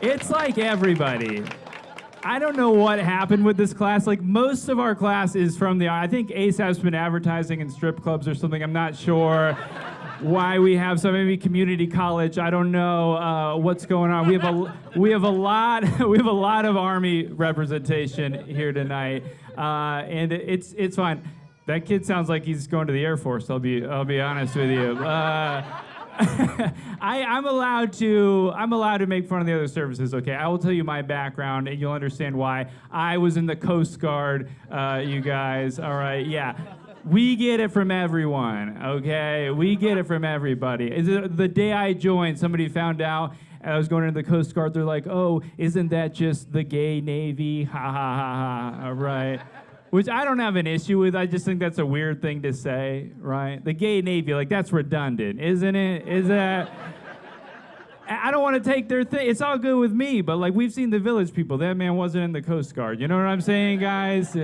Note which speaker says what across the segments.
Speaker 1: It's like everybody. I don't know what happened with this class. Like, most of our class is from I think ASAP's been advertising in strip clubs or something. I'm not sure why we have some, maybe community college. I don't know what's going on. We have a lot of Army representation here tonight, and it's fine. That kid sounds like he's going to the Air Force. I'll be honest with you. I'm allowed to make fun of the other services. Okay, I will tell you my background, and you'll understand why. I was in the Coast Guard, you guys. All right, yeah. We get it from everyone, okay? We get it from everybody. The day I joined, somebody found out I was going into the Coast Guard. They're like, "Oh, isn't that just the gay Navy?" Ha ha ha ha. All right. Which I don't have an issue with. I just think that's a weird thing to say, right? The gay Navy, like, that's redundant, isn't it? Is that? I don't want to take their thing. It's all good with me, but, like, we've seen the Village People. That man wasn't in the Coast Guard. You know what I'm saying, guys?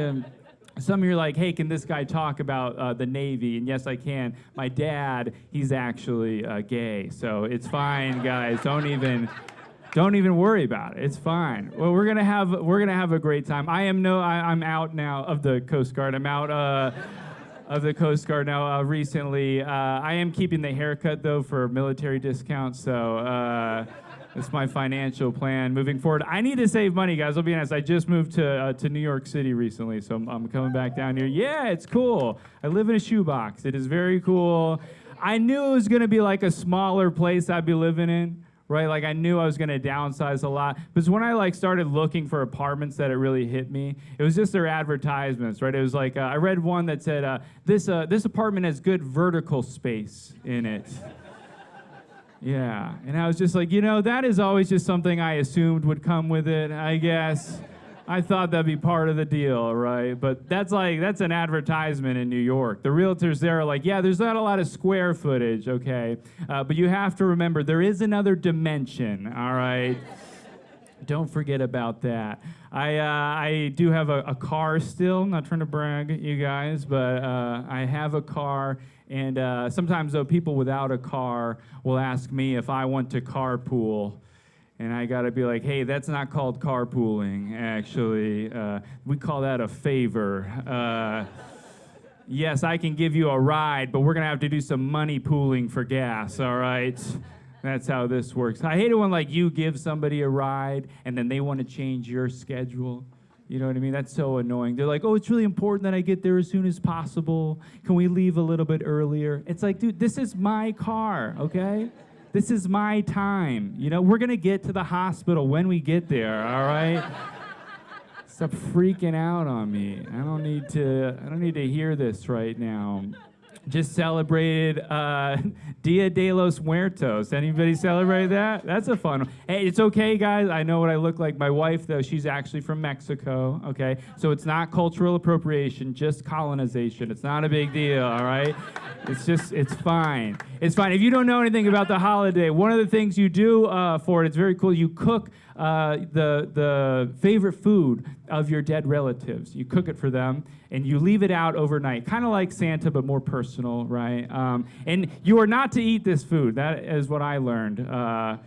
Speaker 1: Some of you are like, "Hey, can this guy talk about the Navy?" And yes, I can. My dad, he's actually gay, so it's fine, guys. Don't even worry about it. It's fine. Well, we're gonna have a great time. I'm out now of the Coast Guard. I'm out of the Coast Guard now recently. I am keeping the haircut though for military discounts. So that's my financial plan moving forward. I need to save money, guys. I'll be honest. I just moved to New York City recently, so I'm coming back down here. Yeah, it's cool. I live in a shoebox. It is very cool. I knew it was gonna be like a smaller place I'd be living in. Right, like I knew I was gonna downsize a lot, because when I started looking for apartments, that it really hit me. It was just their advertisements, right? It was like I read one that said this apartment has good vertical space in it. Yeah, and I was just like, that is always just something I assumed would come with it. I guess I thought that'd be part of the deal, right? But that's an advertisement in New York. The realtors there are like, yeah, there's not a lot of square footage, okay? But you have to remember, there is another dimension, all right? Don't forget about that. I do have a car still. I'm not trying to brag, you guys, but I have a car. And sometimes, though, people without a car will ask me if I want to carpool. And I gotta be like, hey, that's not called carpooling, actually. We call that a favor. Yes, I can give you a ride, but we're gonna have to do some money pooling for gas, all right? That's how this works. I hate it when, you give somebody a ride, and then they want to change your schedule. You know what I mean? That's so annoying. They're like, oh, it's really important that I get there as soon as possible. Can we leave a little bit earlier? It's like, dude, this is my car, okay? This is my time. We're gonna get to the hospital when we get there, all right? Stop freaking out on me. I don't need to hear this right now. Just celebrated Dia de los Muertos. Anybody celebrate that? That's a fun one. Hey, it's okay, guys. I know what I look like. My wife, though, she's actually from Mexico, okay? So it's not cultural appropriation, just colonization. It's not a big deal, all right? It's fine. It's fine. If you don't know anything about the holiday, one of the things you do for it, it's very cool. You cook the favorite food of your dead relatives. You cook it for them, and you leave it out overnight, kind of like Santa, but more personal, right? And you are not to eat this food. That is what I learned. You're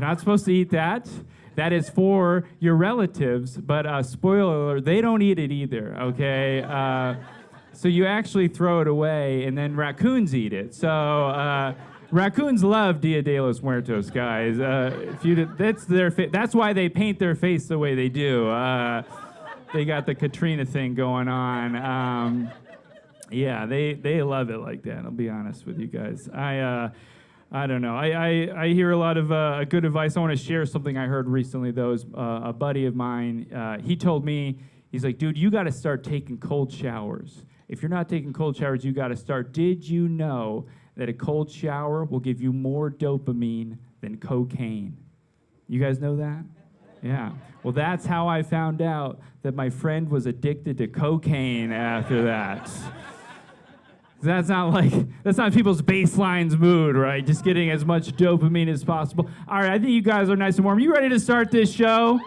Speaker 1: not supposed to eat that. That is for your relatives, but spoiler alert, they don't eat it either, okay? So you actually throw it away, and then raccoons eat it. So raccoons love Dia de los Muertos, guys. That's why they paint their face the way they do. They got the Katrina thing going on. Yeah, they love it like that. I'll be honest with you guys. I don't know. I hear a lot of good advice. I want to share something I heard recently, though. Is a buddy of mine. He told me, he's like, dude, you got to start taking cold showers. If you're not taking cold showers, you got to start. Did you know that a cold shower will give you more dopamine than cocaine? You guys know that? Yeah. Well, that's how I found out that my friend was addicted to cocaine after that. That's not people's baseline's mood, right? Just getting as much dopamine as possible. All right, I think you guys are nice and warm. You ready to start this show?